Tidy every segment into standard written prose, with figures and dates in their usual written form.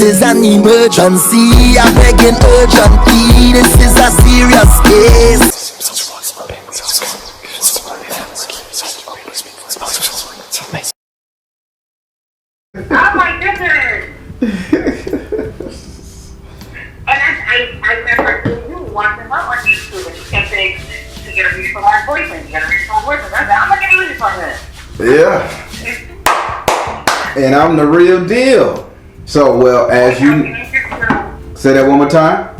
is an emergency. I'm begging urgently. This is a serious case. Oh my goodness! And I remember you once in my on YouTube and you kept saying to get a read from my boyfriend. You got a read from my boyfriend. I said, I'm not getting a read from him. Yeah. And I'm the real deal. So, well, as you say that one more time.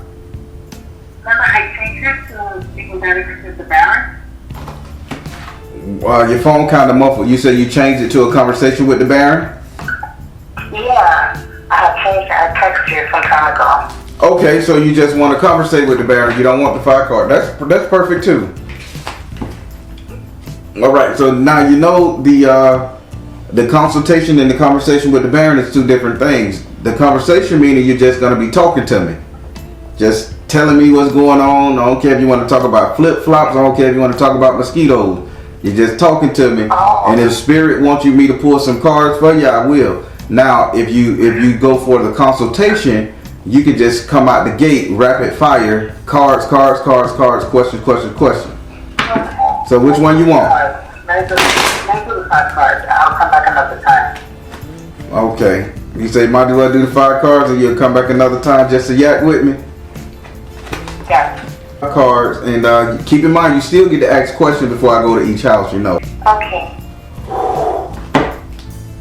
Remember, I changed it to speaking directly to the Baron. Your phone kind of muffled. You said you changed it to a conversation with the Baron? Yeah, I had changed it. I texted you some time ago. Okay, so you just want to conversate with the Baron. You don't want the 5 card. That's perfect too. All right. So now you know the consultation and the conversation with the Baron is 2 different things. The conversation meaning you're just going to be talking to me, just telling me what's going on. I don't care if you want to talk about flip flops. I don't care if you want to talk about mosquitoes. You're just talking to me. And if Spirit wants me to pull some cards for you, I will. Now, if you go for the consultation, you can just come out the gate, rapid fire, cards, question. So which one you want? Maybe the 5 cards. I'll come back another time. Okay. You say, might as well do the 5 cards, and you'll come back another time just to yak with me? Yeah. Cards, and keep in mind, you still get to ask questions before I go to each house, you know. Okay.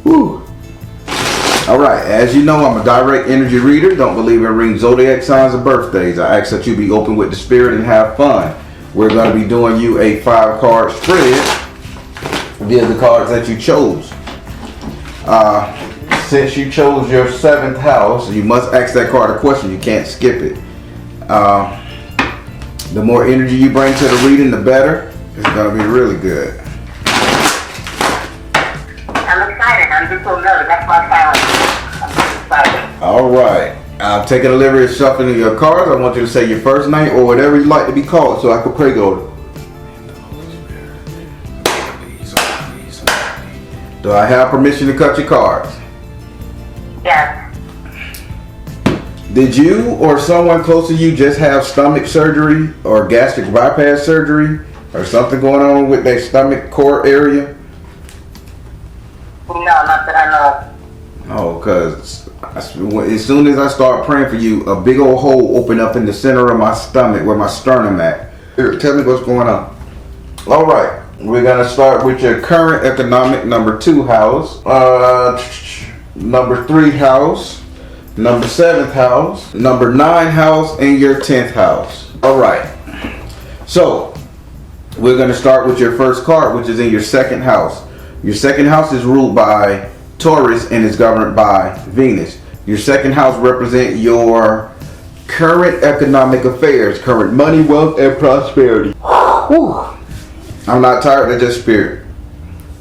Whew. All right, as you know, I'm a direct energy reader. Don't believe in reading zodiac signs or birthdays. I ask that you be open with the spirit and have fun. We're going to be doing you a 5 card spread via the cards that you chose. Since you chose your 7th house, you must ask that card a question. You can't skip it. The more energy you bring to the reading, the better. It's going to be really good. I'm excited. I'm just so nervous. That's why I'm just excited. All right. I'm taking a liberty of shuffling your cards. I want you to say your first name or whatever you like to be called so I can pray over. Do I have permission to cut your cards? Yes. Did you or someone close to you just have stomach surgery or gastric bypass surgery or something going on with that stomach core area? No, not that I know. Oh, because as soon as I start praying for you, a big old hole opened up in the center of my stomach where my sternum at. Here, tell me what's going on. All right. We're going to start with your current economic number 2 house, number 3 house, number 7th house, number 9 house, and your 10th house. All right. So we're going to start with your first card, which is in your 2nd house. Your 2nd house is ruled by Taurus and is governed by Venus. Your 2nd house represents your current economic affairs, current money, wealth, and prosperity. Whew. I'm not tired of just spirit.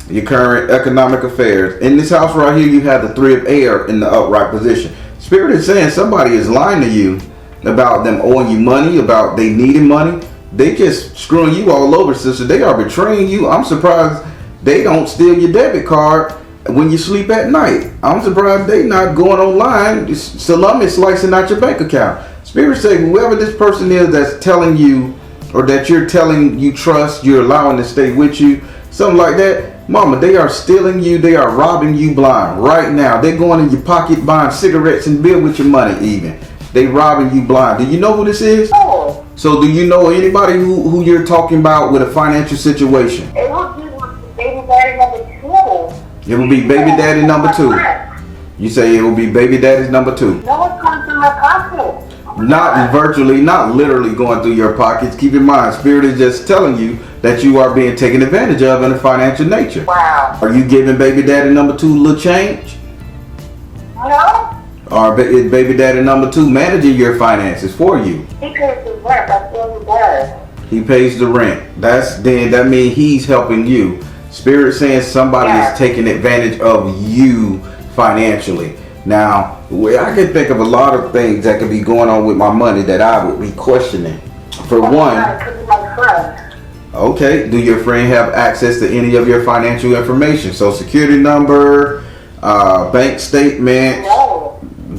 Your current economic affairs. In this house right here, you have the 3 of air in the upright position. Spirit is saying somebody is lying to you about them owing you money, about they needing money. They just screwing you all over, sister. They are betraying you. I'm surprised they don't steal your debit card when you sleep at night. I'm surprised they not going online. Salome is slicing out your bank account. Spirit saying whoever this person is that's telling you, or that you're telling you trust, you're allowing to stay with you, something like that, mama, they are stealing you. They are robbing you blind right now. They're going in your pocket buying cigarettes and bill with your money even. They robbing you blind. Do you know who this is? Oh. So do you know anybody who you're talking about with a financial situation? It would be baby daddy number 2. It will be baby daddy number 2. You say it will be baby daddy's number 2. No one's coming through my pocket. Not virtually, not literally going through your pockets. Keep in mind, Spirit is just telling you that you are being taken advantage of in a financial nature. Wow. Are you giving baby daddy number 2 a little change? No. Or is baby daddy number 2 managing your finances for you? He pays the rent. That's what he does. He pays the rent. That means he's helping you. Spirit saying somebody is taking advantage of you financially. Now, I can think of a lot of things that could be going on with my money that I would be questioning. For one, okay, do your friend have access to any of your financial information? So security number, bank statement,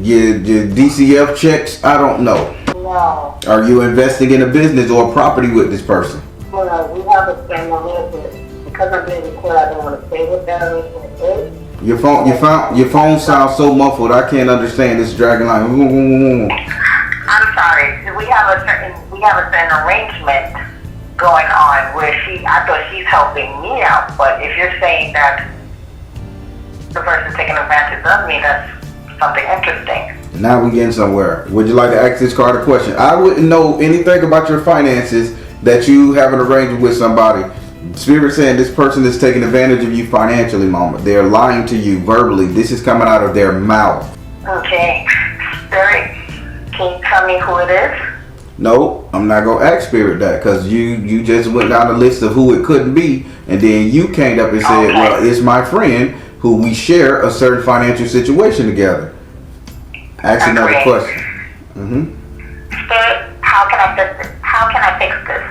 Your DCF checks? I don't know. No. Are you investing in a business or a property with this person? No, we have a family little bit. Because I'm being recorded, I don't want to say what that is. Your phone sounds so muffled. I can't understand this dragon line. I'm sorry. We have a certain arrangement going on where I thought she's helping me out, but if you're saying that the person's taking advantage of me, that's something interesting. Now we're getting somewhere. Would you like to ask this card a question? I wouldn't know anything about your finances that you have an arrangement with somebody. Spirit saying this person is taking advantage of you financially, mama. They're lying to you verbally. This is coming out of their mouth. Okay. Spirit, can you tell me who it is? No, I'm not going to ask Spirit that because you just went down the list of who it couldn't be, and then you came up and said, okay, well, it's my friend who we share a certain financial situation together. Ask another question. Spirit, how can I fix this? How can I fix this?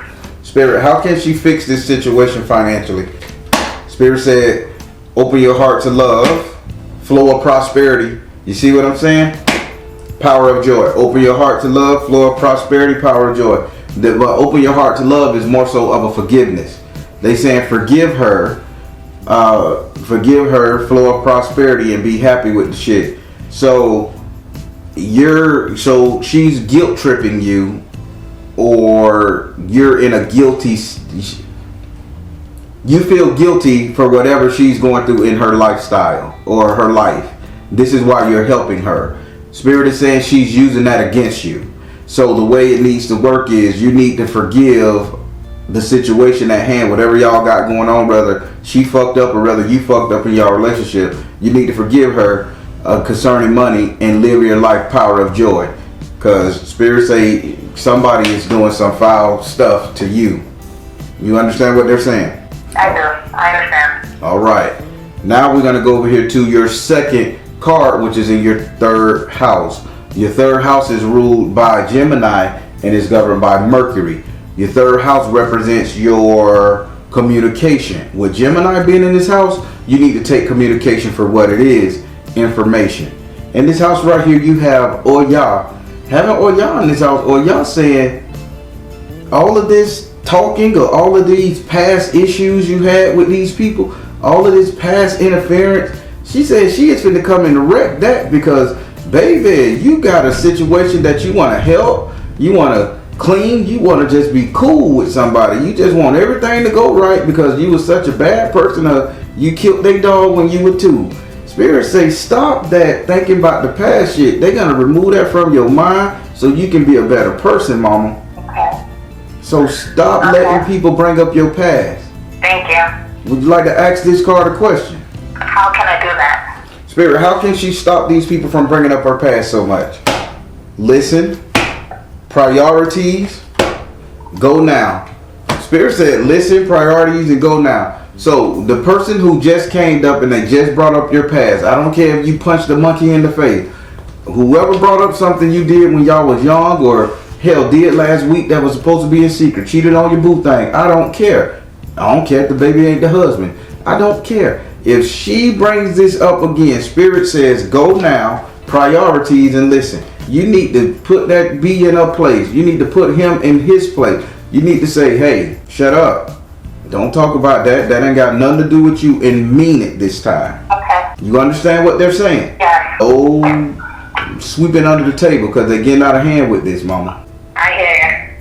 Spirit, how can she fix this situation financially? Spirit said, open your heart to love, flow of prosperity. You see what I'm saying? Power of joy. Open your heart to love, flow of prosperity, power of joy. Open your heart to love is more so of a forgiveness. They saying forgive her, flow of prosperity, and be happy with the shit. So she's guilt tripping you, or you're in a guilty, you feel guilty for whatever she's going through in her lifestyle or her life. This is why you're helping her. Spirit is saying she's using that against you. So the way it needs to work is you need to forgive the situation at hand, whatever y'all got going on, whether she fucked up or whether you fucked up in your relationship. You need to forgive her concerning money and live your life power of joy. Because Spirit say somebody is doing some foul stuff to you. You understand what they're saying? I do. I understand. All right. Now we're going to go over here to your second card, which is in your third house. Your third house is ruled by Gemini and is governed by Mercury. Your third house represents your communication. With Gemini being in this house, you need to take communication for what it is, information. In this house right here, you have Oya. Having Oya in this house, Oya saying all of this talking or all of these past issues you had with these people, all of this past interference, she said she is finna come and wreck that because, baby, you got a situation that you want to help, you want to clean, you want to just be cool with somebody. You just want everything to go right because you was such a bad person. You killed their dog when you were 2. Spirit say stop that thinking about the past shit. They're going to remove that from your mind so you can be a better person, mama. Okay. So stop letting people bring up your past. Thank you. Would you like to ask this card a question? How can I do that? Spirit, how can she stop these people from bringing up her past so much? Listen, priorities, go now. Spirit said listen, priorities, and go now. So the person who just came up and they just brought up your past, I don't care if you punched a monkey in the face. Whoever brought up something you did when y'all was young or hell did last week that was supposed to be in secret, cheated on your boo thing, I don't care. I don't care if the baby ain't the husband. I don't care. If she brings this up again, Spirit says go now, priorities, and listen. You need to put that B in her place. You need to put him in his place. You need to say, hey, shut up. Don't talk about that. That ain't got nothing to do with you, and mean it this time. Okay. You understand what they're saying? Yes. Oh, sweeping under the table because they're getting out of hand with this, mama. I hear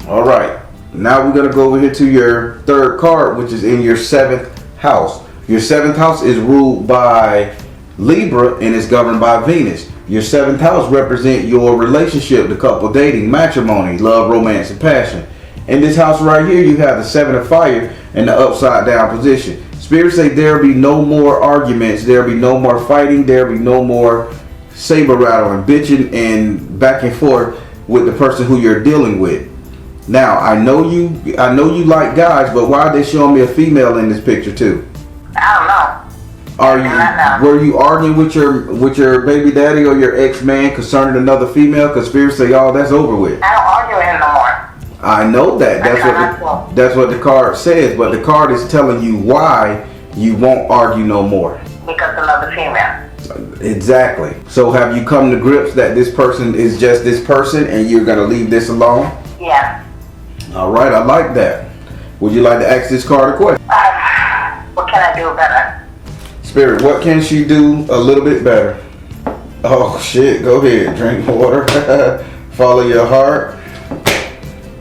you. All right. Now we're going to go over here to your third card, which is in your 7th house. Your 7th house is ruled by Libra and is governed by Venus. Your 7th house represents your relationship, the couple, dating, matrimony, love, romance, and passion. In this house right here, you have the 7 of fire and the upside down position. Spirits say there'll be no more arguments, there'll be no more fighting, there'll be no more saber rattling, bitching, and back and forth with the person who you're dealing with. Now, I know you like guys, but why are they showing me a female in this picture too? I don't know. Were you arguing with your baby daddy or your ex-man concerning another female? Because Spirits say, oh, that's over with. I don't argue with him no more. I know that. That's what the card says, but the card is telling you why you won't argue no more. Because another female. Exactly. So have you come to grips that this person is just this person and you're going to leave this alone? Yeah. All right, I like that. Would you like to ask this card a question? What can I do better? Spirit, what can she do a little bit better? Oh shit, go ahead. Drink water. Follow your heart.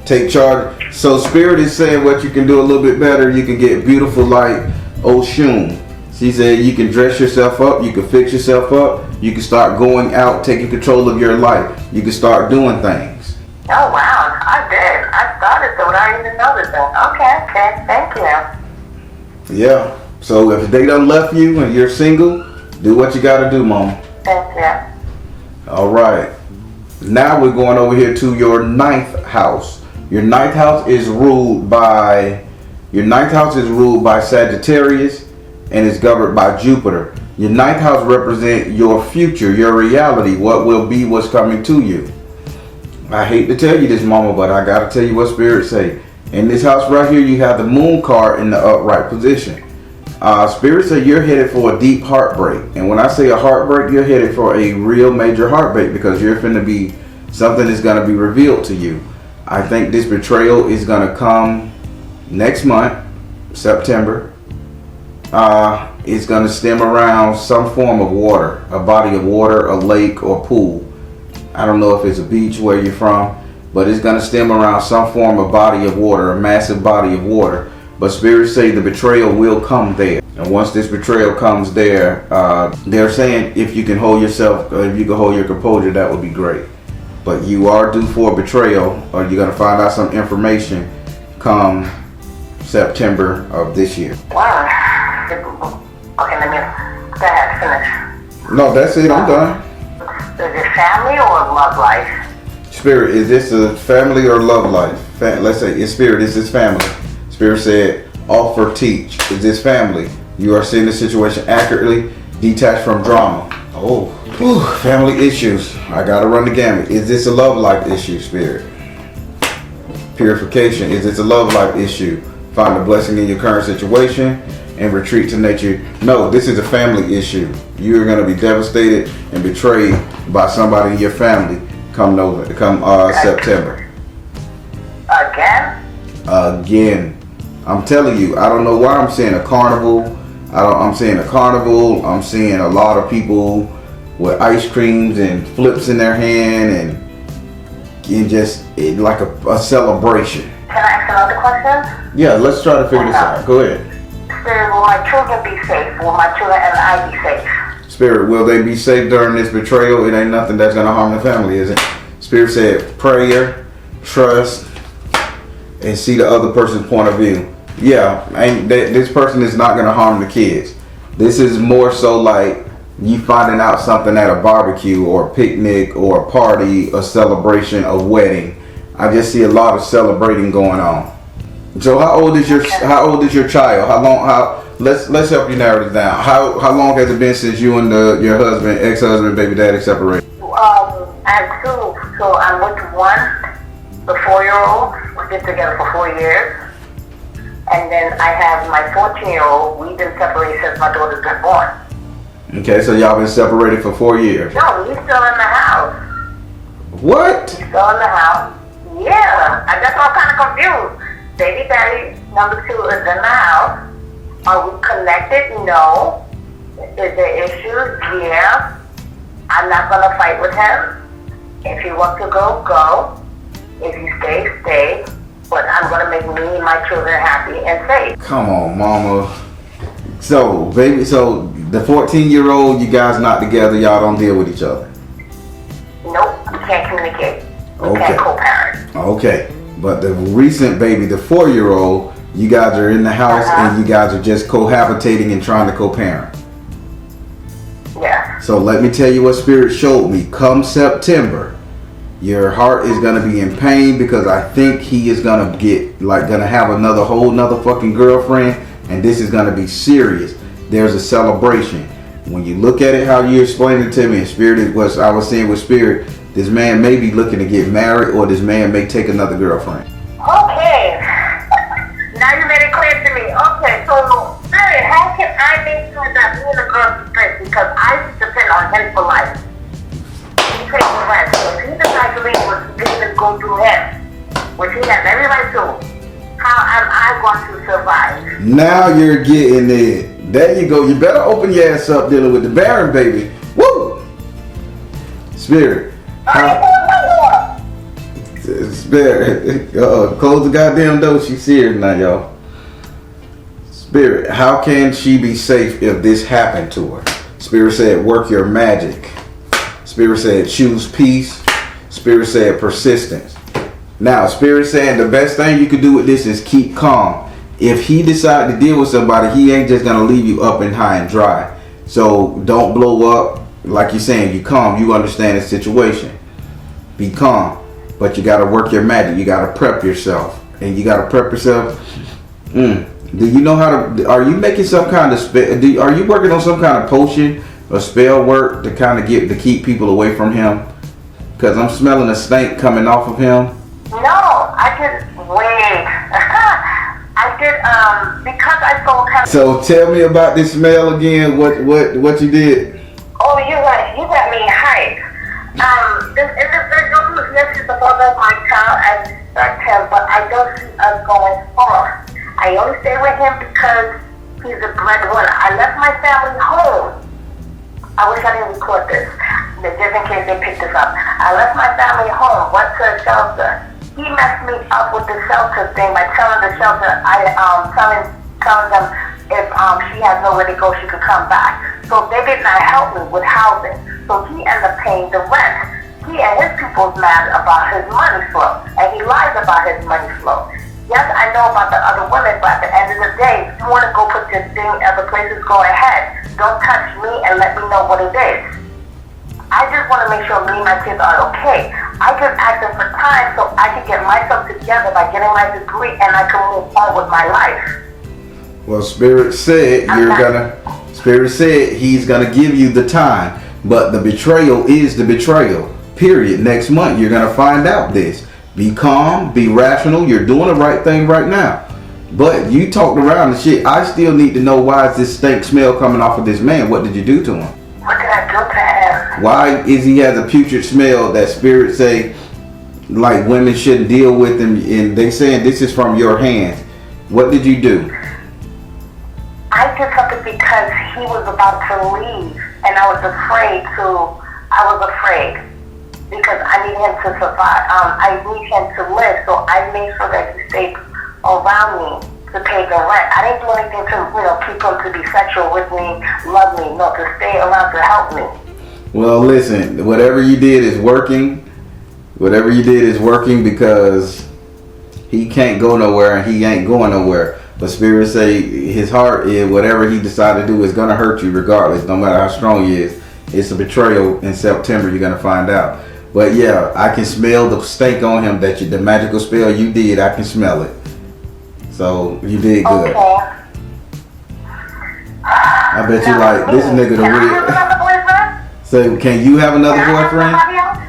Take charge. So Spirit is saying what you can do a little bit better. You can get beautiful like Oshun. She said you can dress yourself up, you can fix yourself up, you can start going out, taking control of your life. You can start doing things. Oh wow, I did. I started to without even noticing. Okay, thank you. Yeah. So if they done left you and you're single, do what you gotta do, Mama. Thank you. All right. Now we're going over here to your 9th house. Your 9th house is ruled by Sagittarius and is governed by Jupiter. Your 9th house represents your future, your reality, what will be, what's coming to you. I hate to tell you this, Mama, but I gotta tell you what Spirit say. In this house right here, you have the Moon card in the upright position. Spirit say you're headed for a deep heartbreak. And when I say a heartbreak, you're headed for a real major heartbreak because you're finna be, something is gonna be revealed to you. I think this betrayal is gonna come next month, September. It's gonna stem around some form of water, a body of water, a lake or pool. I don't know if it's a beach where you're from, but it's gonna stem around some form of body of water, a massive body of water. But spirits say the betrayal will come there. And once this betrayal comes there, they're saying if you can hold yourself, if you can hold your composure, that would be great. But you are due for a betrayal, or you're gonna find out some information come September of this year. Wow. Okay, let me go ahead, finish. No, that's it, I'm done. Is it family or love life? Spirit, is this a family or love life? Let's say it's Spirit, is this family? Spirit said, offer, teach. Is this family? You are seeing the situation accurately, detached from drama. Oh, whew, family issues. I gotta run the gamut. Is this a love life issue, Spirit? Purification. Is this a love life issue? Find a blessing in your current situation and retreat to nature. No, this is a family issue. You're gonna be devastated and betrayed by somebody in your family come September. Again. I'm telling you, I don't know why I'm saying a carnival. I'm saying a carnival. I'm seeing a lot of people with ice creams and flips in their hand and just like a celebration. Can I ask another question? Yeah, let's try to figure this out. Go ahead. Spirit, will my children be safe? Will my children and I be safe? Spirit, will they be safe during this betrayal? It ain't nothing that's gonna harm the family, is it? Spirit said prayer, trust, and see the other person's point of view. Yeah, this person is not gonna harm the kids. This is more so like you finding out something at a barbecue or a picnic or a party, a celebration, a wedding. I just see a lot of celebrating going on. So how old is your child? How long? Let's help you narrow this down. How long has it been since you and your husband, ex-husband, baby daddy separated? I have two. So I'm with one, the 4-year-old. We've been together for 4 years. And then I have my 14-year-old. We've been separated since my daughter's been born. Okay, so y'all been separated for 4 years. No, he's still in the house. What? He's still in the house. Yeah, that's why I'm kind of confused. Baby daddy number 2 is in the house. Are we connected? No. Is there issues? Yeah. I'm not going to fight with him. If he wants to go, go. If you stay, stay. But I'm going to make me and my children happy and safe. Come on, mama. So, baby, so the 14-year-old, you guys not together, y'all don't deal with each other? Nope, we can't communicate. We Okay. can't co-parent. Okay. But the recent baby, the 4-year-old, you guys are in the house and you guys are just cohabitating and trying to co-parent. Yeah. So let me tell you what Spirit showed me. Come September, your heart is gonna be in pain because I think he is gonna gonna have whole nother fucking girlfriend, and this is gonna be serious. There's a celebration. When you look at it how you explained it to me, and Spirit is what I was saying with Spirit, this man may be looking to get married, or this man may take another girlfriend. Okay. Now you made it clear to me. Okay, so, hey, Spirit, how can I make sure that me and the girl is straight? Because I depend on him for life. He pays the rent. So if he decides to leave, it's going to go through him, which he has every right to. How am I going to survive? Now you're getting it. There you go. You better open your ass up dealing with the Baron, baby. Woo! Spirit. Spirit. Close the goddamn door. She's serious now, y'all. Spirit, how can she be safe if this happened to her? Spirit said, work your magic. Spirit said, choose peace. Spirit said, persistence. Now, Spirit saying the best thing you could do with this is keep calm. If he decide to deal with somebody, he ain't just gonna leave you up and high and dry. So don't blow up. Like you're saying, you calm. You understand the situation. Be calm. But you gotta work your magic. You gotta prep yourself. And you gotta prep yourself. Do you know how to? Are you making some kind of spell? Are you working on some kind of potion or spell work to kind of to keep people away from him? Because I'm smelling a stink coming off of him. No, I did. Wait, I did. Because I told him. So tell me about this smell again. What you did? Oh, you got me hyped. This individual who's next to the father of my child, I respect him, but I don't see us going far. I only stay with him because he's a breadwinner. I left my family home. I wish I didn't record this, just in case they pick this up. I left my family home, went to a shelter. He messed me up with the shelter thing by telling the shelter, telling them if she has nowhere to go, she could come back. So they did not help me with housing. So he ended up paying the rent. He and his people's mad about his money flow, and he lies about his money flow. Yes, I know about the other women, but at the end of the day, if you want to go put your thing other places, go ahead. Don't touch me and let me know what it is. I just want to make sure me and my kids are okay. I just asked them for time so I can get myself together by getting my degree and I can move on with my life. Well, Spirit said Spirit said he's gonna give you the time, but the betrayal is the betrayal. Period. Next month you're gonna find out this. Be calm, be rational. You're doing the right thing right now. But you talked around the shit. I still need to know, why is this stink smell coming off of this man? What did you do to him? What did I do to him? Why is he has a putrid smell that Spirit say like women shouldn't deal with him, and they saying this is from your hands? What did you do? I did something because he was about to leave and I was afraid because I need him to survive. I need him to live, so I made sure that he stayed around me to pay the rent. I didn't do anything to, keep him to be sexual with me, love me, no, to stay around to help me. Well, listen, whatever you did is working. Whatever you did is working because he can't go nowhere and he ain't going nowhere. But Spirit say his heart is, whatever he decided to do is gonna hurt you regardless, no matter how strong he is. It's a betrayal. In September, you're gonna find out. But yeah, I can smell the stink on him that the magical spell you did. I can smell it. So you did good. Okay. I bet you like this nigga the Can I have real. another boyfriend? So can you have another Can I have boyfriend? somebody else?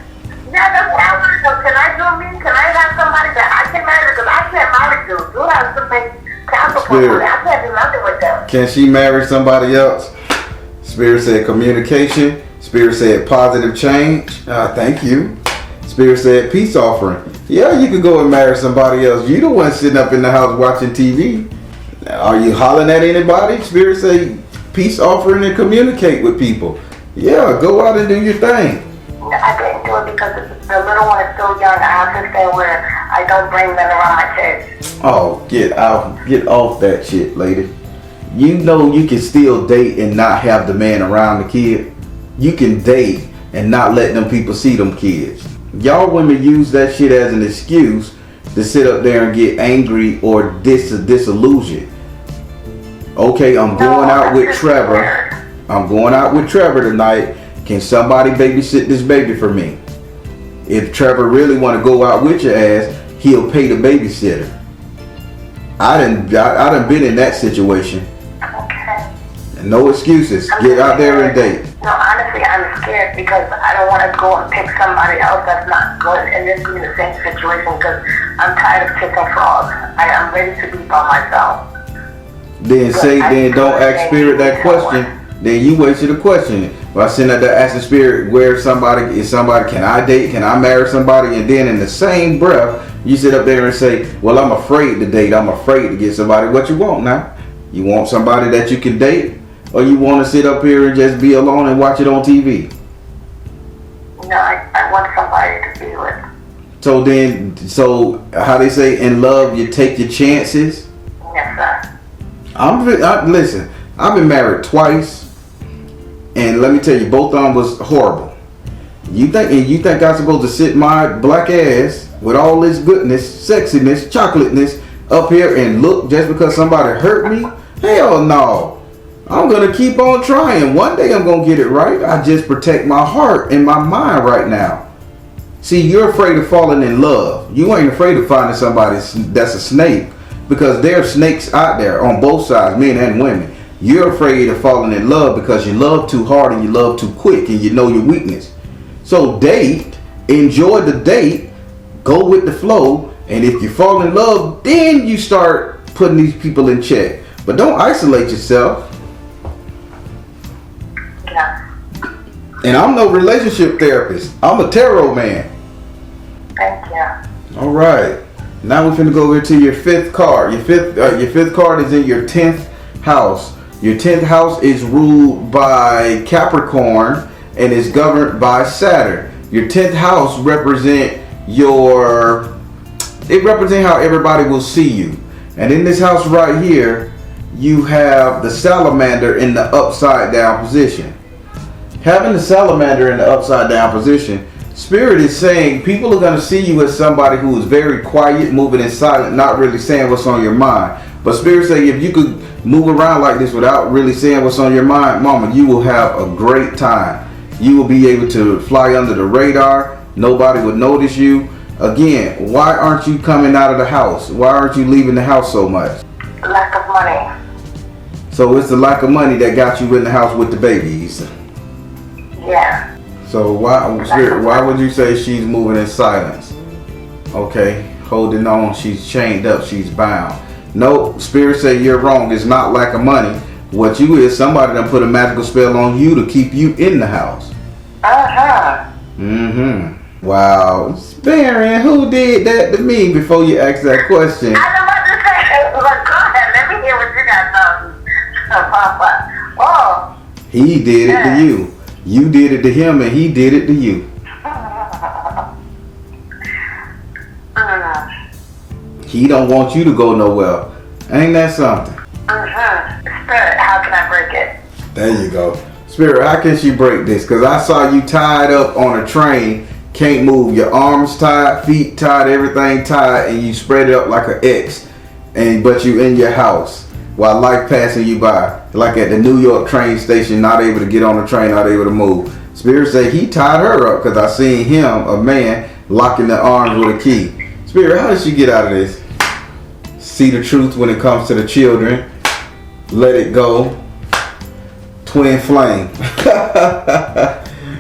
Yeah, that's what I want to know. Can I do me? Can I have somebody that I can marry? Because I can't marry you. You have something counterpoint with it. I can't do nothing with them. Can she marry somebody else? Spirit said communication. Spirit said positive change. Thank you. Spirit said peace offering. Yeah, you could go and marry somebody else. You the one sitting up in the house watching TV. Are you hollering at anybody? Spirit say peace offering and communicate with people. Yeah, go out and do your thing. I didn't do it because the little one is still young. I have to stay where I don't bring men around my kids. Oh, get off that shit, lady. You know you can still date and not have the man around the kid. You can date and not let them people see them kids. Y'all women use that shit as an excuse to sit up there and get angry or disillusioned. Okay, I'm going out with Trevor. I'm going out with Trevor tonight. Can somebody babysit this baby for me? If Trevor really want to go out with your ass, he'll pay the babysitter. I done been in that situation. Okay. No excuses. Get out there and date. No, honestly, I'm scared because I don't want to go and pick somebody else that's not good and then be in the same situation because I'm tired of kicking frogs. I am ready to be by myself. Then don't ask spirit that question. Then you wasted a question. But I sitting out there asking spirit where somebody is, somebody, can I date, can I marry somebody? And then in the same breath, you sit up there and say, well, I'm afraid to date. I'm afraid to get somebody. What you want now? You want somebody that you can date? Or you want to sit up here and just be alone and watch it on TV? No, I want somebody to be with. So how they say, in love, you take your chances? Yes, sir. Listen, I've been married twice. And let me tell you, both of them was horrible. You think I'm supposed to sit my black ass with all this goodness, sexiness, chocolateness up here and look just because somebody hurt me? Hell no. I'm going to keep on trying. One day I'm going to get it right. I just protect my heart and my mind right now. See, you're afraid of falling in love. You ain't afraid of finding somebody that's a snake, because there are snakes out there on both sides, men and women. You're afraid of falling in love because you love too hard and you love too quick and you know your weakness. So date, enjoy the date, go with the flow, and if you fall in love, then you start putting these people in check. But don't isolate yourself. Yeah. And I'm no relationship therapist. I'm a tarot man. Thank you. All right. Now we're finna go over to your fifth card. Your fifth card is in your 10th house. Your 10th house is ruled by Capricorn and is governed by Saturn. Your 10th house represents how everybody will see you. And in this house right here, you have the salamander in the upside down position. Having the salamander in the upside down position, Spirit is saying people are going to see you as somebody who is very quiet, moving in silent, not really saying what's on your mind. But Spirit saying if you could move around like this without really saying what's on your mind, mama, you will have a great time. You will be able to fly under the radar. Nobody would notice you. Again, why aren't you coming out of the house? Why aren't you leaving the house so much? Lack of money. So it's the lack of money that got you in the house with the babies. Yeah. So why would you say she's moving in silence? Okay, holding on, she's chained up, she's bound. No, Spirit say you're wrong. It's not lack of money. What you is, somebody done put a magical spell on you to keep you in the house. Uh-huh. Mm-hmm. Wow. Spirit, who did that to me before you ask that question? I know what to say. But go ahead, let me hear what you got. Oh. He did it to you. You did it to him and he did it to you. He don't want you to go nowhere. Ain't that something? Spirit, how can I break it? There you go. Spirit, how can she break this? Because I saw you tied up on a train, can't move. Your arms tied, feet tied, everything tied, and you spread it up like an X. But you in your house while life passing you by. Like at the New York train station, not able to get on the train, not able to move. Spirit say he tied her up because I seen him, a man, locking the arms with a key. Spirit, how did she get out of this? See the truth when it comes to the children. Let it go. Twin flame.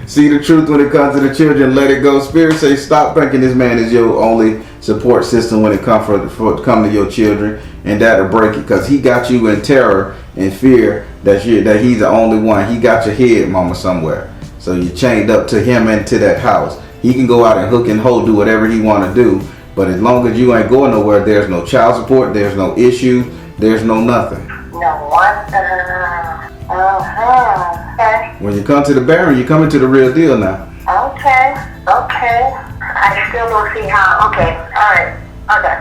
See the truth when it comes to the children. Let it go. Spirit say stop thinking this man is your only support system when it comes to your children, and that'll break it because he got you in terror and fear that he's the only one. He got your head, mama, somewhere. So you're chained up to him and to that house. He can go out and hook and hold, do whatever he want to do. But as long as you ain't going nowhere, there's no child support, there's no issue, there's no nothing. No wonder. Okay. When you come to the Baron, you're coming to the real deal now. Okay. I still don't see how. Okay. All right. Okay.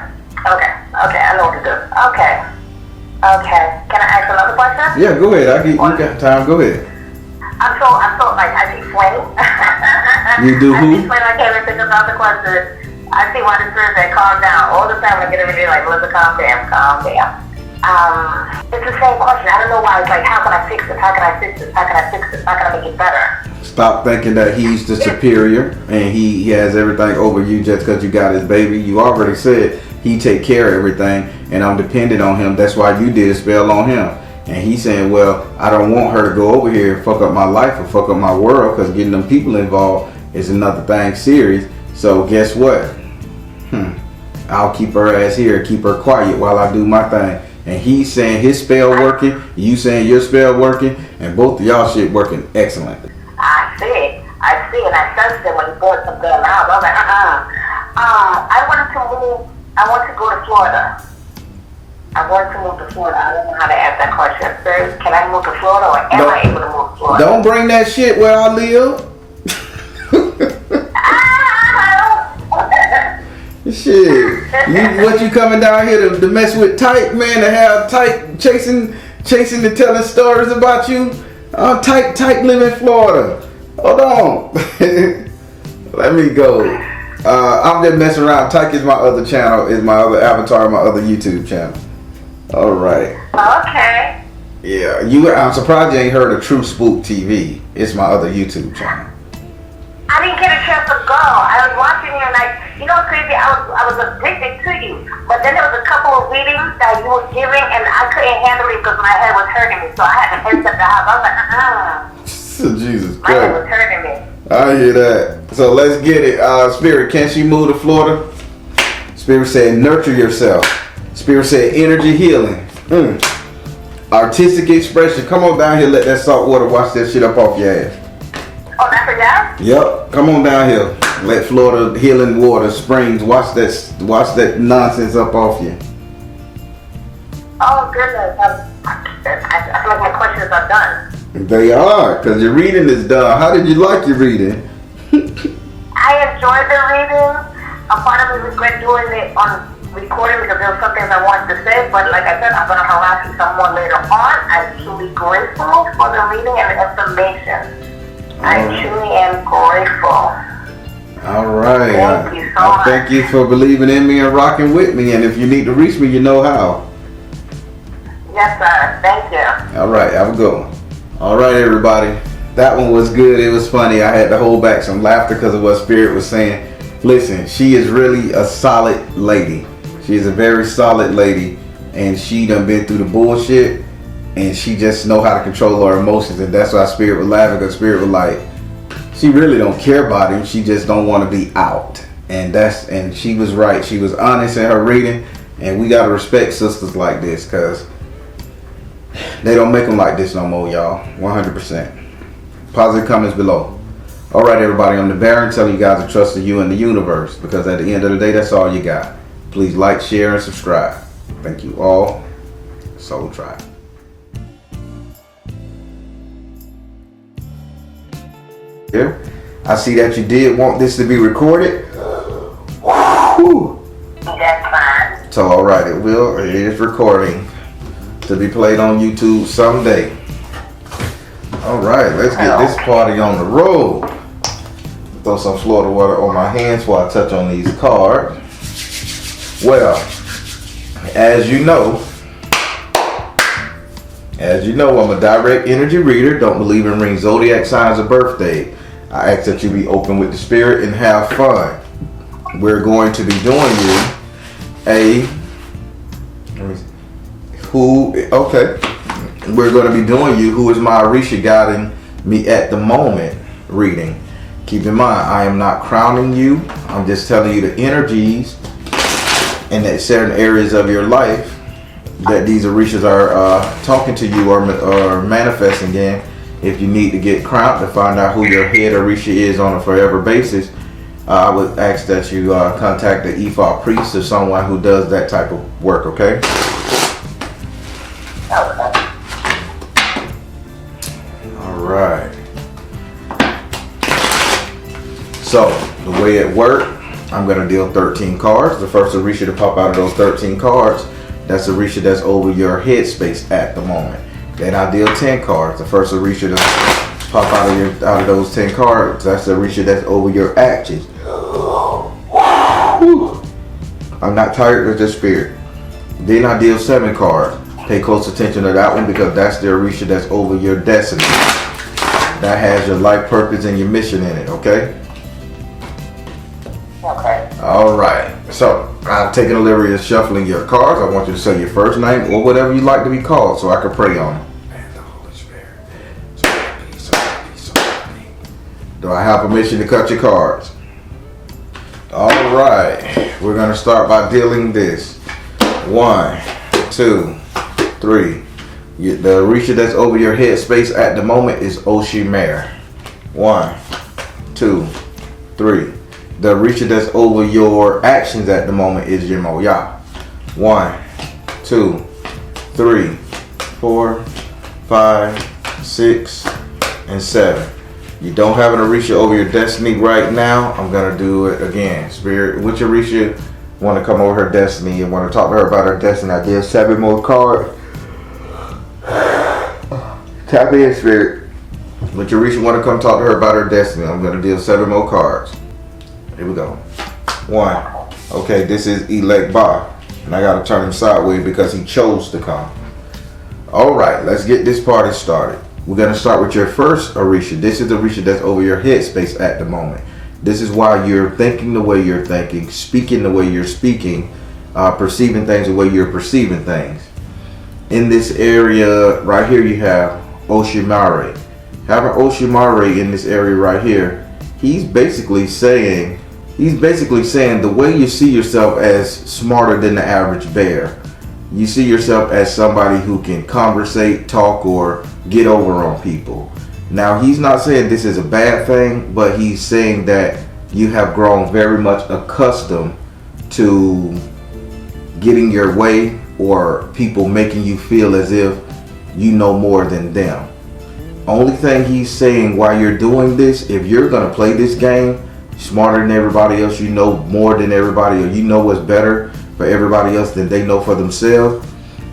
I know what to do. Okay. Can I ask another question? Yeah, go ahead. You got time. Go ahead. I'm so like I see swing. You do who? I see swing. I can't even think about the question. I see why the Spirit said calm down. All the time I get everybody like, Melissa, calm down. It's the same question. I don't know why. It's like, how can I fix this? How can I fix this? How can I fix this? How can I make it better? Stop thinking that he's the superior and he has everything over you just because you got his baby. You already said he take care of everything and I'm dependent on him. That's why you did a spell on him. And he's saying, well, I don't want her to go over here and fuck up my life or fuck up my world because getting them people involved is another thing serious. So guess what? I'll keep her ass here, keep her quiet while I do my thing. and he's saying his spell working, you saying your spell working, and both of y'all shit working excellent. I see it, and I sensed it when he brought some gun out. I was like, I want to go to Florida. I want to move to Florida. I don't know how to ask that question. Sir, can I move to Florida, or am I able to move to Florida? Don't bring that shit where I live. Shit, what you coming down here to mess with Tyke, man? To have Tyke chasing and telling stories about you? Tyke live in Florida. Hold on, let me go. I'm just messing around. Tyke is my other channel, is my other avatar, my other YouTube channel. All right. Okay. Yeah, I'm surprised you ain't heard of True Spook TV. It's my other YouTube channel. I didn't get a chance to go. I was watching you, and crazy. I was addicted to you. But then there was a couple of readings that you were giving, and I couldn't handle it because my head was hurting me. So I had to head to the house. I was like, Jesus my head Christ. was hurting me. I hear that. So let's get it. Spirit, can she move to Florida? Spirit said, nurture yourself. Spirit said, energy healing. Artistic expression. Come on down here, let that salt water wash that shit up off your ass. Oh, that's for y'all? Yep. Come on down here. Let Florida healing water springs wash that nonsense up off you. Oh, goodness. I feel like my questions are done. They are, because your reading is done. How did you like your reading? I enjoyed the reading. A part of me regret doing it on recording because there were some things I wanted to say, but like I said, I'm going to harass you some more later on. I'm truly grateful for the reading and the information. I truly am grateful. All right. Thank you so much. Thank you for believing in me and rocking with me. And if you need to reach me, you know how. Yes, sir. Thank you. All right. Have a good one. All right, everybody. That one was good. It was funny. I had to hold back some laughter because of what Spirit was saying. Listen, she is really a solid lady. She is a very solid lady. And she done been through the bullshit. And she just know how to control her emotions. And that's why Spirit was laughing, because Spirit was like, she really don't care about him. She just don't want to be out. And she was right. She was honest in her reading. And we got to respect sisters like this, because they don't make them like this no more, y'all. 100%. Positive comments below. All right, everybody. I'm the Baron, telling you guys to trust in you and the universe, because at the end of the day, that's all you got. Please like, share, and subscribe. Thank you all. Soul Tribe. Here, I see that you did want this to be recorded. Whew. That's fine. So all right, it is recording to be played on YouTube someday. All right, let's get this party on the road. Throw some Florida water on my hands while I touch on these cards. Well, as you know, I'm a direct energy reader. Don't believe in ring zodiac signs or birthday. I ask that you be open with the spirit and have fun. We're going to be doing We're going to be doing you who is my Orisha guiding me at the moment reading. Keep in mind, I am not crowning you. I'm just telling you the energies in that certain areas of your life that these Orishas are talking to you or manifesting in. If you need to get crowned to find out who your head Orisha is on a forever basis, I would ask that you contact the Ifa priest or someone who does that type of work, okay? All right. So, the way it works, I'm going to deal 13 cards. The first Orisha to pop out of those 13 cards, that's Orisha that's over your headspace at the moment. Then I deal 10 cards. The first Orisha to pop out of those 10 cards, that's the Orisha that's over your actions. I'm not tired of the spirit. Then I deal 7 cards. Pay close attention to that one, because that's the Orisha that's over your destiny. That has your life purpose and your mission in it, okay? Okay. All right. So I'm taking the liberty of shuffling your cards. I want you to say your first name or whatever you like to be called, so I can pray on it. And the Holy Spirit. So happy. Do I have permission to cut your cards? All right. We're gonna start by dealing this. 1, 2, 3. The Orisha that's over your headspace at the moment is S.O.L. 1, 2, 3. The Orisha that's over your actions at the moment is Yemoya. 1, 2, 3, 4, 5, 6, and 7. You don't have an Orisha over your destiny right now. I'm gonna do it again. Spirit, which Orisha want to come over her destiny and want to talk to her about her destiny? I did 7 more cards. Tap in, Spirit. Which Orisha want to come talk to her about her destiny? I'm gonna deal 7 more cards. Here we go. 1. Okay, this is Elect Ba, and I gotta turn him sideways because he chose to come. All right, let's get this party started. We're going to start with your first Orisha. This is the Orisha that's over your headspace at the moment. This is why you're thinking the way you're thinking, speaking the way you're speaking, perceiving things the way you're perceiving things. In this area right here, you have Oshimare. Having Oshimare in this area right here, he's basically saying the way you see yourself as smarter than the average bear. You see yourself as somebody who can conversate, talk, or get over on people. Now, he's not saying this is a bad thing, but he's saying that you have grown very much accustomed to getting your way or people making you feel as if you know more than them. Only thing he's saying while you're doing this, if you're going to play this game smarter than everybody else, you know more than everybody, or you know what's better for everybody else than they know for themselves.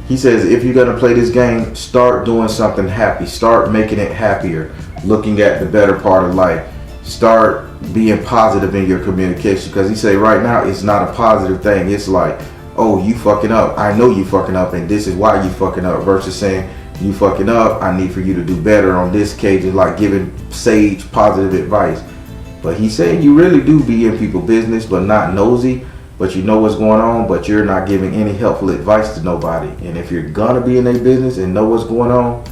He says if you're going to play this game, start doing something happy. Start making it happier. Looking at the better part of life. Start being positive in your communication. Because he say right now it's not a positive thing. It's like, oh, you fucking up. I know you fucking up and this is why you fucking up. Versus saying, you fucking up. I need for you to do better on this case. It's like giving sage positive advice. But he's saying you really do be in people's business but not nosy. But you know what's going on, but you're not giving any helpful advice to nobody. And if you're gonna be in their business and know what's going on,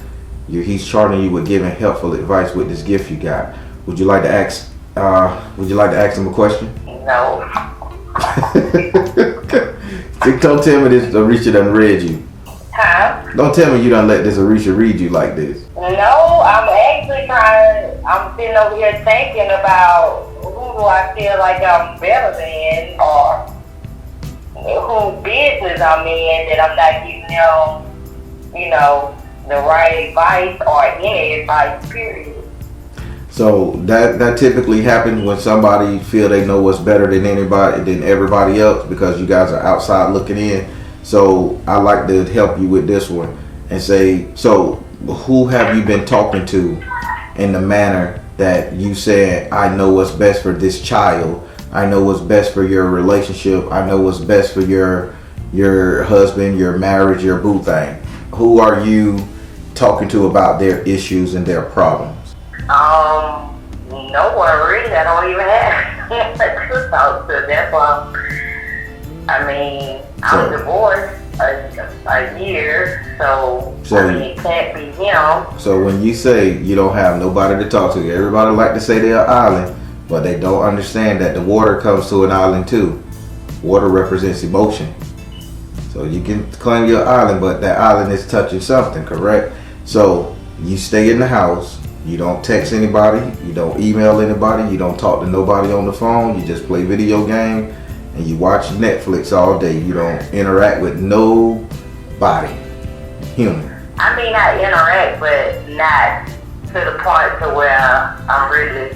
he's charging you with giving helpful advice with this gift you got. Would you like to ask? Him a question? No. Don't tell me this Orisha done read you. Huh? Don't tell me you done let this Orisha read you like this. No, I'm actually I'm sitting over here thinking about who do I feel like I'm better than, or whose business I'm in that I'm not giving them, the right advice or any advice, period. So that typically happens when somebody feel they know what's better than everybody else, because you guys are outside looking in. So I like to help you with this one and say, so who have you been talking to in the manner that you said, I know what's best for this child, I know what's best for your relationship, I know what's best for your husband, your marriage, your boo thing? Who are you talking to about their issues and their problems? No one really. I don't even have to talk to. That's why. I'm divorced a year, so it can't be him. So when you say you don't have nobody to talk to, everybody like to say they're an island, but they don't understand that the water comes to an island too. Water represents emotion. So you can claim your island, but that island is touching something, correct? So you stay in the house, you don't text anybody, you don't email anybody, you don't talk to nobody on the phone, you just play video game and you watch Netflix all day. You don't interact with nobody, human. I interact, but not to the point to where I really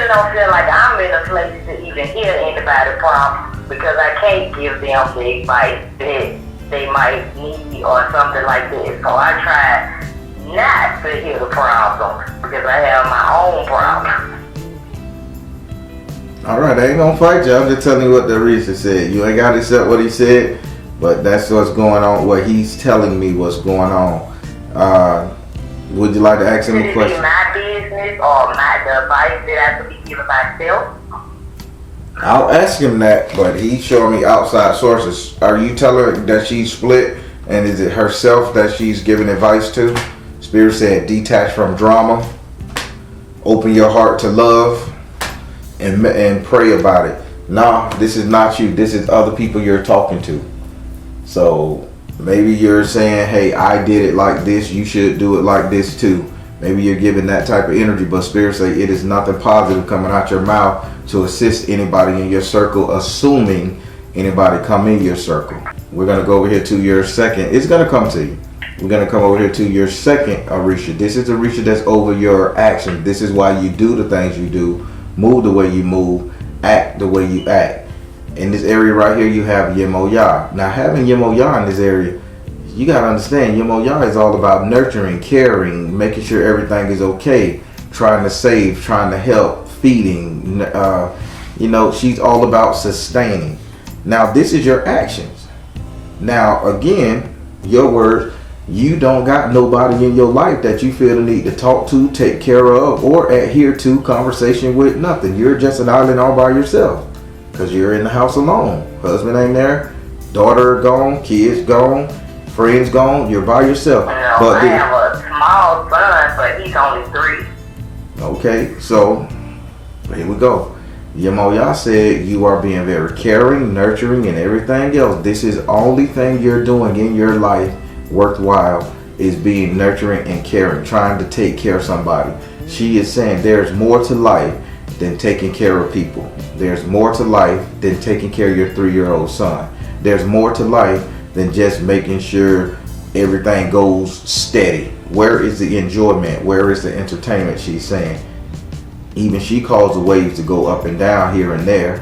don't feel like I'm in a place to even hear anybody's problem, because I can't give them the advice that they might need or something like that. So I try not to hear the problem because I have my own problem. Alright, I ain't gonna fight you. I'm just telling you what the Orisha said. You ain't gotta accept what he said, but that's what's going on, what he's telling me what's going on. Would you like to ask him a question? Is it my business or the advice that I could be giving myself? I'll ask him that, but he's showing me outside sources. Are you telling her that she's split, and is it herself that she's giving advice to? Spirit said detach from drama, open your heart to love, and pray about it. Nah, this is not you. This is other people you're talking to. So Maybe you're saying, hey, I did it like this, you should do it like this too. Maybe you're giving that type of energy, but Spirit say it is nothing positive coming out your mouth to assist anybody in your circle, assuming anybody come in your circle. We're going to go over here to your second. It's going to come to you. We're going to come over here to your second Orisha. This is the Orisha that's over your actions. This is why you do the things you do, move the way you move, act the way you act. In this area right here, you have Yemoya. Now, having Yemoya in this area, you got to understand, Yemoya is all about nurturing, caring, making sure everything is okay, trying to save, trying to help, feeding. She's all about sustaining. Now, this is your actions. Now, again, your words, you don't got nobody in your life that you feel the need to talk to, take care of, or adhere to conversation with, nothing. You're just an island all by yourself because you're in the house alone. Husband ain't there, daughter gone, kids gone, friends gone, you're by yourself. I have a small son, but he's only 3. Okay, so here we go. Yemoya said you are being very caring, nurturing, and everything else. This is the only thing you're doing in your life worthwhile is being nurturing and caring, trying to take care of somebody. She is saying there's more to life than taking care of people. There's more to life than taking care of your 3-year-old son. There's more to life than just making sure everything goes steady. Where is the enjoyment? Where is the entertainment? She's saying. Even she calls the waves to go up and down here and there.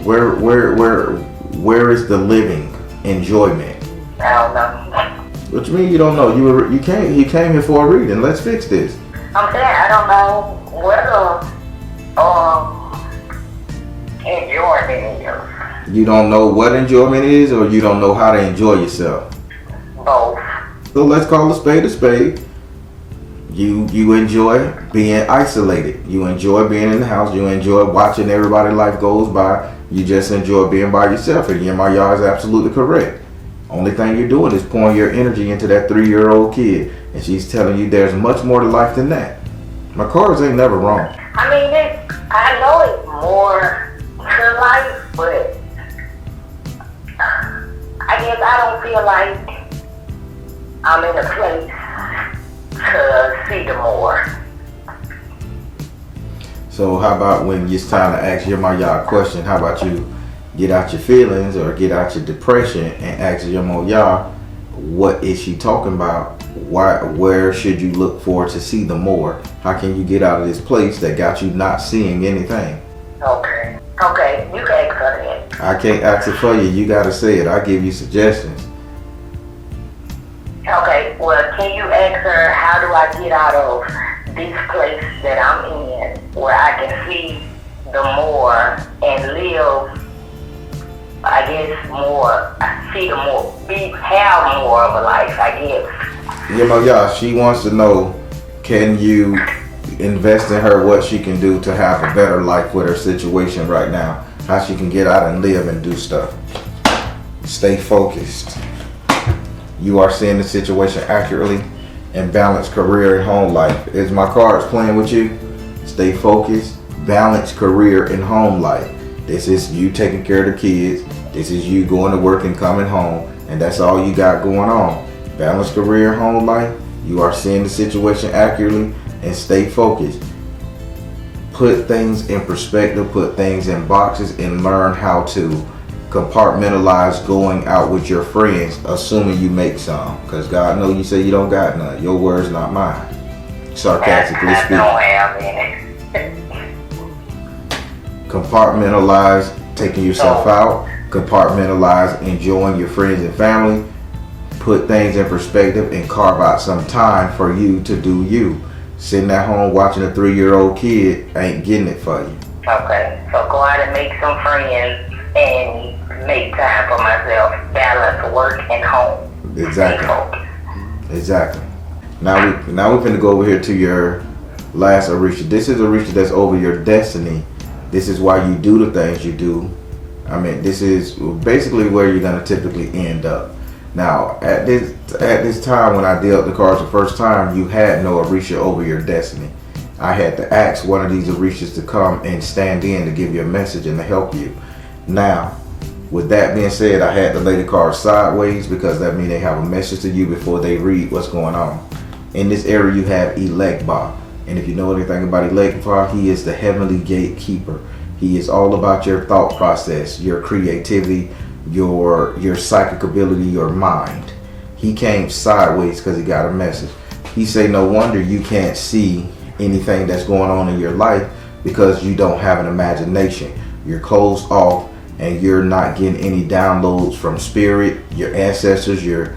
Where is the living enjoyment? I don't know. What you mean you don't know? You came here for a reading. Let's fix this. I'm saying I don't know where the enjoyment is. You don't know what enjoyment is, or you don't know how to enjoy yourself? Both. So let's call a spade a spade. You enjoy being isolated. You enjoy being in the house. You enjoy watching everybody's life goes by. You just enjoy being by yourself. And Yemoya is absolutely correct. Only thing you're doing is pouring your energy into that 3-year-old kid. And she's telling you there's much more to life than that. My cards ain't never wrong. I mean, I know it's more to life, but I guess I don't feel like I'm in a place to see the more. So how about when it's time to ask Yemoya a question, how about you get out your feelings or get out your depression and ask Yemoya, what is she talking about? Where should you look for to see the more? How can you get out of this place that got you not seeing anything? Okay, you can ask her that. I can't ask it for you. You got to say it. I give you suggestions. Okay, well, can you ask her, how do I get out of this place that I'm in where I can see the more and live, I guess, more, see the more, have more of a life, I guess. Yemoya, she wants to know, can you invest in her what she can do to have a better life with her situation right now? How she can get out and live and do stuff. Stay focused. You are seeing the situation accurately and balance career and home life. Is my cards playing with you? Stay focused, balance career and home life. This is you taking care of the kids. This is you going to work and coming home. And that's all you got going on. Balance career and home life. You are seeing the situation accurately and stay focused. Put things in perspective, put things in boxes, and learn how to compartmentalize going out with your friends, assuming you make some. Because God knows you say you don't got none. Your words, not mine. Sarcastically speaking. I don't have any. Compartmentalize taking yourself out. Compartmentalize enjoying your friends and family. Put things in perspective and carve out some time for you to do you. Sitting at home watching a 3-year-old kid ain't getting it for you. Okay, so go out and make some friends and make time for myself. Balance work and home. Exactly. Now we're going to go over here to your last Orisha. This is Orisha that's over your destiny. This is why you do the things you do. I mean, this is basically where you're going to typically end up. Now, at this time when I dealt the cards the first time, you had no Orisha over your destiny. I had to ask one of these Orishas to come and stand in to give you a message and to help you. Now, With that being said, I had the lady card sideways because that means they have a message to you before they read what's going on. In this area, you have Elegba. And if you know anything about Elegba, he is the heavenly gatekeeper. He is all about your thought process, your creativity, your psychic ability, your mind. He came sideways because he got a message. He say, no wonder you can't see anything that's going on in your life because you don't have an imagination. You're closed off and you're not getting any downloads from spirit, your ancestors, your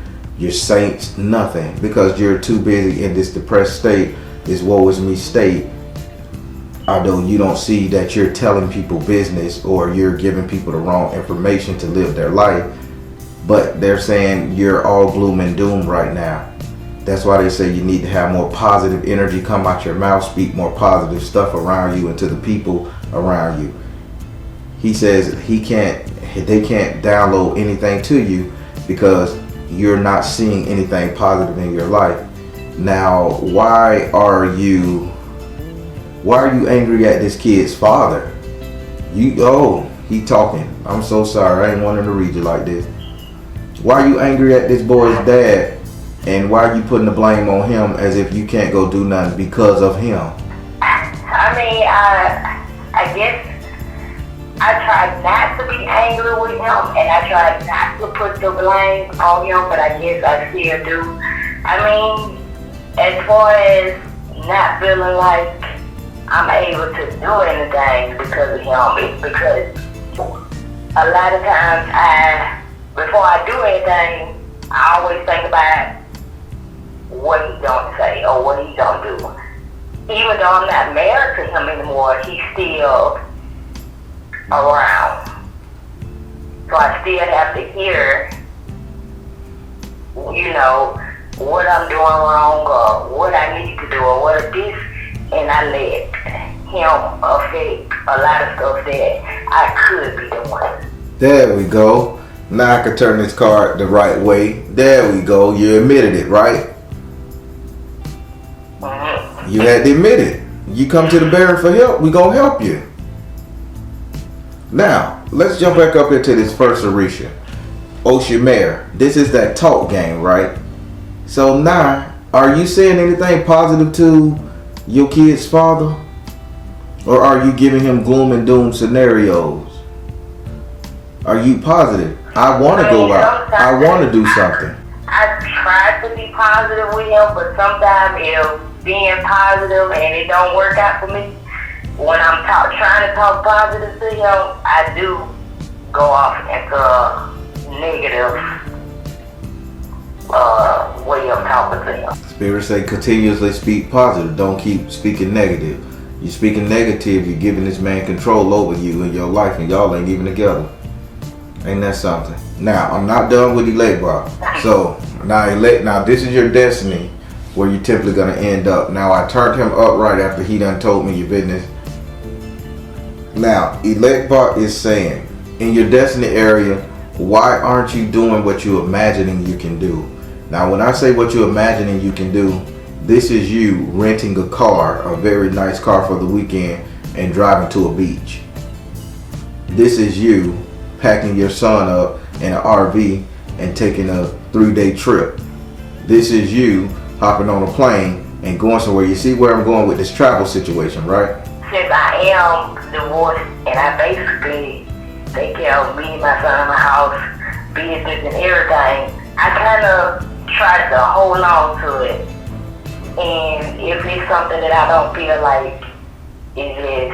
saints, nothing, because you're too busy in this depressed state, this woe is me state. Although you don't see that you're telling people business or you're giving people the wrong information to live their life, but they're saying you're all gloom and doom right now. That's why they say you need to have more positive energy come out your mouth, speak more positive stuff around you and to the people around you. He says they can't download anything to you because you're not seeing anything positive in your life. Now, why are you angry at this kid's father? He talking. I'm so sorry. I ain't wanting to read you like this. Why are you angry at this boy's dad? And why are you putting the blame on him as if you can't go do nothing because of him? I mean, I guess I try not to be angry with him, and I try not to put the blame on him, but I guess I still do. I mean, as far as not feeling like I'm able to do anything because of him, it's because a lot of times before I do anything, I always think about what he's gonna say or what he's gonna do. Even though I'm not married to him anymore, he's still around. So I still have to hear, what I'm doing wrong or what I need to do or what it is, and I let him affect a lot of stuff that I could be doing. There we go. Now I can turn this card the right way. There we go. You admitted it, right? Mm-hmm. You had to admit it. You come to the Baron for help, we gonna help you. Now, let's jump back up into this first Orisha. Oshimare. This is that talk game, right? So now, are you saying anything positive to your kid's father? Or are you giving him gloom and doom scenarios? Are you positive? I want to go out. I want to do something. I try to be positive with him, but sometimes being positive and it don't work out for me. When I'm trying to talk positive to him, I do go off into a negative way of talking to him. Spirit say continuously speak positive. Don't keep speaking negative. You're speaking negative, you're giving this man control over you and your life, and y'all ain't even together. Ain't that something? Now, I'm not done with Elegba. So, now this is your destiny where you're typically going to end up. Now, I turned him up right after he done told me your business. Now, Elegba is saying, in your destiny area, why aren't you doing what you're imagining you can do? Now, when I say what you're imagining you can do, this is you renting a car, a very nice car for the weekend, and driving to a beach. This is you packing your son up in an RV and taking a 3-day trip. This is you hopping on a plane and going somewhere. You see where I'm going with this travel situation, right? Since I am divorced and I basically take care of me, my son, my house, business and everything, I kind of try to hold on to it. And if it's something that I don't feel like is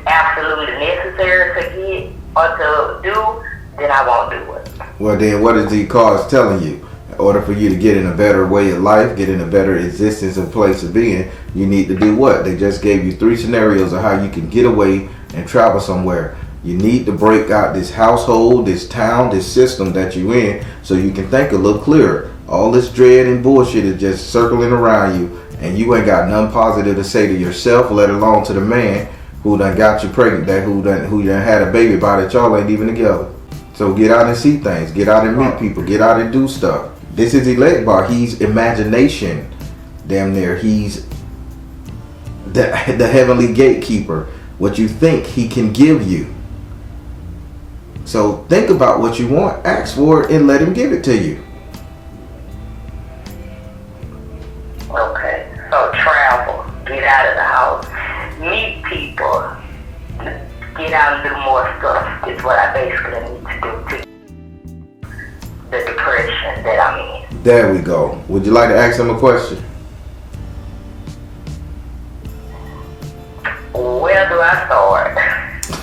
absolutely necessary to get or to do, then I won't do it. Well, then what is the cards telling you? In order for you to get in a better way of life, get in a better existence and place of being, you need to do what? They just gave you 3 scenarios of how you can get away and travel somewhere. You need to break out this household, this town, this system that you're in so you can think a little clearer. All this dread and bullshit is just circling around you, and you ain't got nothing positive to say to yourself, let alone to the man who done got you pregnant, who done had a baby by that y'all ain't even together. So get out and see things, get out and meet people, get out and do stuff. This is Elegba. He's imagination, damn near. He's the heavenly gatekeeper. What you think he can give you. So think about what you want, ask for it, and let him give it to you. Okay, so travel, get out of the house, meet people, get out and do more stuff is what I basically need to do to the depression that I'm in. There we go. Would you like to ask him a question? Where do I start?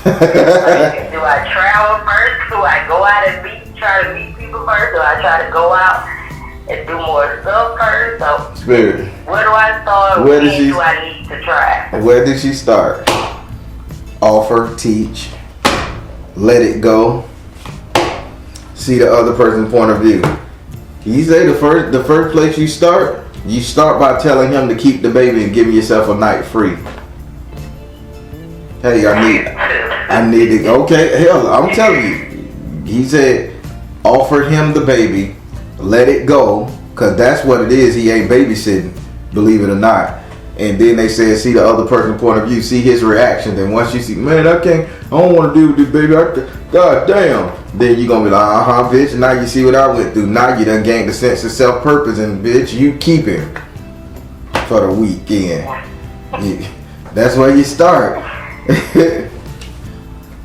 Do I travel first? Do I go out and try to meet people first? Do I try to go out and do more stuff first? So, Spirit. where do I start? Where When did she- do I need to try? Where did she start? Offer, teach, let it go, see the other person's point of view. You say the first place you start by telling him to keep the baby and giving yourself a night free. Hey, I need to, okay, hell, I'm telling you. He said, offer him the baby, let it go, because that's what it is. He ain't babysitting, believe it or not. And then they said, see the other person's point of view, see his reaction. Then once you see, man, I don't want to deal with this baby. God damn. Then you're going to be like, bitch, now you see what I went through. Now you done gained the sense of self-purpose, and bitch, you keep him for the weekend. That's where you start.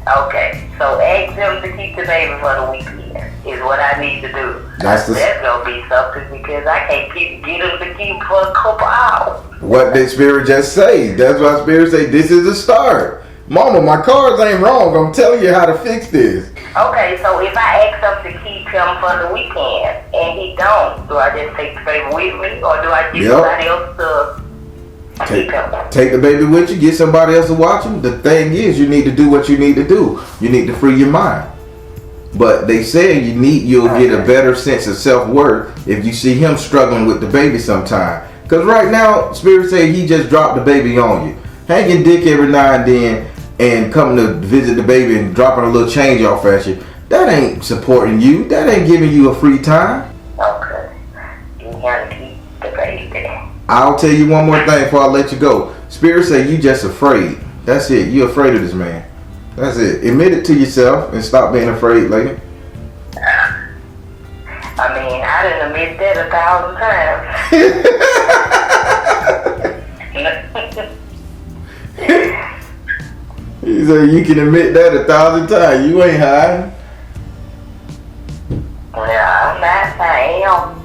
Okay, so ask them to keep the baby for the weekend is what I need to do. That's gonna be something because I can't get them to keep for a couple hours. What did Spirit just say? That's why Spirit say this is a start. Mama, my cards ain't wrong. I'm telling you how to fix this. Okay, so if I ask them to keep him for the weekend and he don't, do I just take the baby with me or do I get somebody else to Take the baby with you, get somebody else to watch him. The thing is, you need to do what you need to do. You need to free your mind. But they say you'll get a better sense of self-worth if you see him struggling with the baby sometime. Because right now, Spirit say he just dropped the baby on you. Hanging dick every now and then and coming to visit the baby and dropping a little change off at you. That ain't supporting you. That ain't giving you a free time. Okay. You gotta keep the baby. I'll tell you one more thing before I let you go. Spirit say you just afraid. That's it. You afraid of this man. That's it. Admit it to yourself and stop being afraid, lady. I mean, I didn't admit that 1,000 times. He said you can admit that 1,000 times. You ain't hiding. Yeah, I'm not. I am.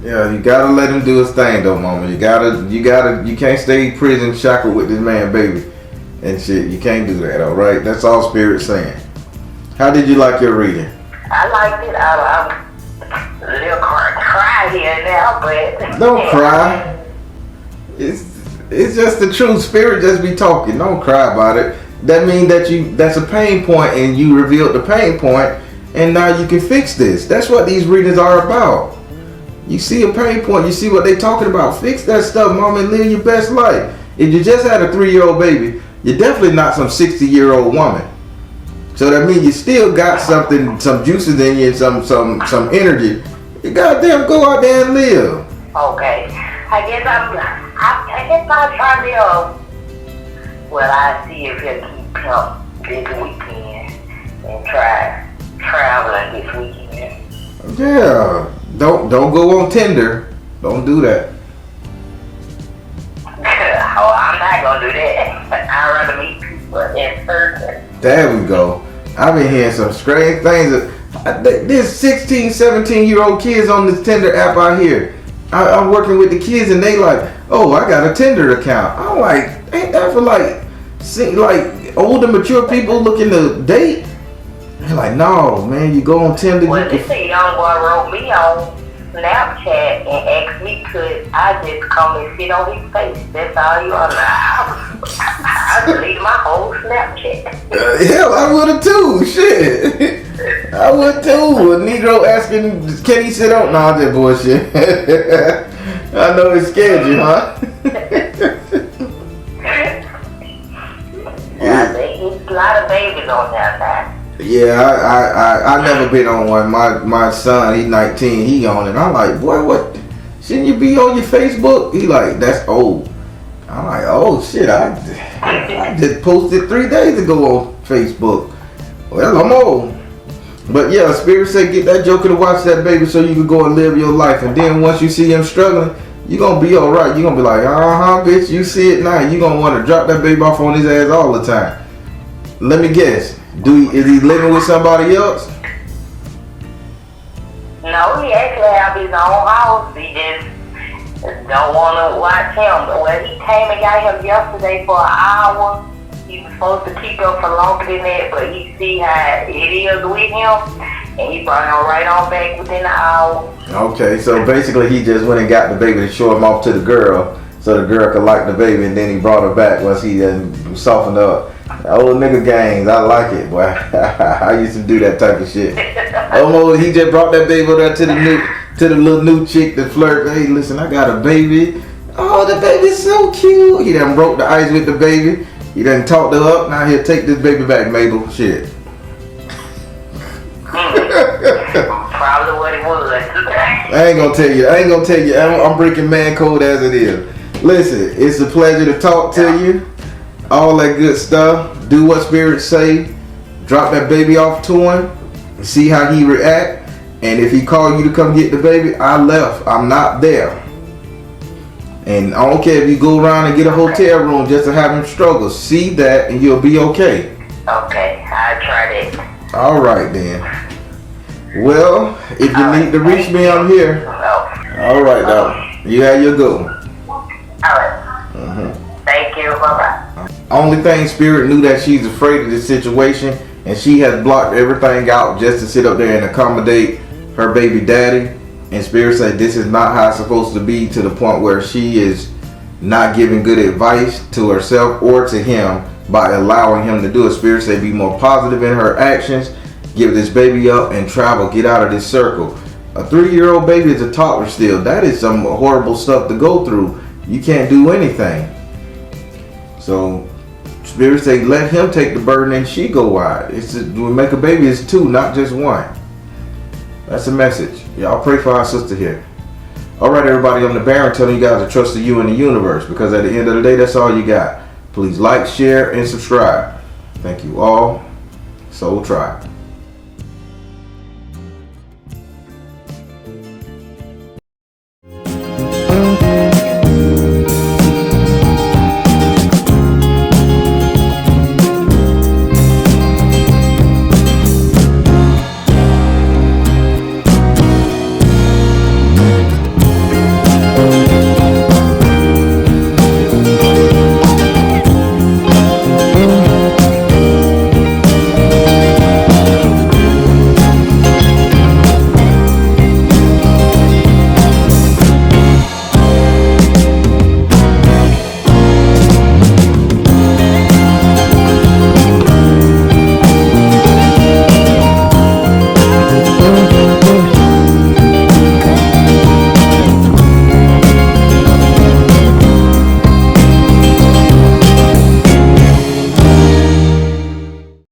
Yeah, you gotta let him do his thing though, mama. You can't stay prison shackled with this man, baby, and shit. You can't do that, all right? That's all Spirit's saying. How did you like your reading? I liked it. I'm a little cry here and now, but don't cry. It's just the truth. Spirit just be talking. Don't cry about it. That means that's a pain point, and you revealed the pain point, and now you can fix this. That's what these readings are about. You see a pain point, you see what they talking about. Fix that stuff, mom, and live your best life. If you just had a 3-year-old baby, you're definitely not some 60-year-old woman. So that means you still got something, some juices in you and some energy. You goddamn go out there and live. Okay. I guess I'll try to well, I see if he'll keep him this weekend and try traveling this weekend. Yeah. Don't go on Tinder. Don't do that. Oh, I'm not gonna do that. I'd rather meet people in person. There we go. I've been hearing some strange things. There's 16, 17-year-old kids on this Tinder app out here. I'm working with the kids and they like, oh, I got a Tinder account. I'm like, ain't that for like older, mature people looking to date? They're like, no, man, you go on Tinder. Well, this young boy wrote me on Snapchat and asked me could I just come and sit on his face. That's all you want. I deleted my whole Snapchat. Hell, I would have too. Shit. I would too. A Negro asking, can he sit on? Nah, that bullshit. I know it scared you, huh? Yeah, there's a lot of babies on there now. Yeah, I never been on one. My son, he's 19, he on it. I'm like, boy, what? Shouldn't you be on your Facebook? He like, that's old. I'm like, oh shit, I just posted 3 days ago on Facebook. Well, I'm old. But yeah, Spirit say get that joker to watch that baby so you can go and live your life. And then once you see him struggling, you're going to be alright. You're going to be like, bitch, you see it now. You're going to want to drop that baby off on his ass all the time. Let me guess. Is he living with somebody else? No, he actually have his own house. He just don't want to watch him. Well, he came and got him yesterday for an hour. He was supposed to keep him for longer than that, but he see how it is with him, and he brought him right on back within an hour. Okay, so basically he just went and got the baby to show him off to the girl, so the girl could like the baby, and then he brought her back once he softened up. Old nigga gangs, I like it, boy. I used to do that type of shit. Almost, he just brought that baby over there to the little new chick that flirt. Hey, listen, I got a baby. Oh, the baby's so cute. He done broke the ice with the baby. He done talked her up. Now he'll take this baby back, Mabel. Shit. Probably what it was. I ain't gonna tell you. I'm breaking man code as it is. Listen, it's a pleasure to talk to you. All that good stuff. Do what Spirit say. Drop that baby off to him. See how he react. And if he call you to come get the baby, I left. I'm not there. And I don't care if you go around and get a hotel room just to have him struggle. See that and you'll be okay. Okay, I'll try that. All right then. Well, if you need to reach me, I'm here. All right, dog. You have your good one. All right. Thank you. Bye-bye. Only thing, Spirit knew that she's afraid of this situation, and she has blocked everything out just to sit up there and accommodate her baby daddy. And Spirit said this is not how it's supposed to be, to the point where she is not giving good advice to herself or to him by allowing him to do it. Spirit said be more positive in her actions, give this baby up and travel, get out of this circle. A 3-year-old baby is a toddler still. That is some horrible stuff to go through. You can't do anything. So Spirit say let him take the burden and she go wide. Make a baby is 2, not just 1. That's a message. Y'all pray for our sister here. Alright everybody, I'm the Baron telling you guys to trust in you and the universe, because at the end of the day, that's all you got. Please like, share, and subscribe. Thank you all. S.O.L Tribe.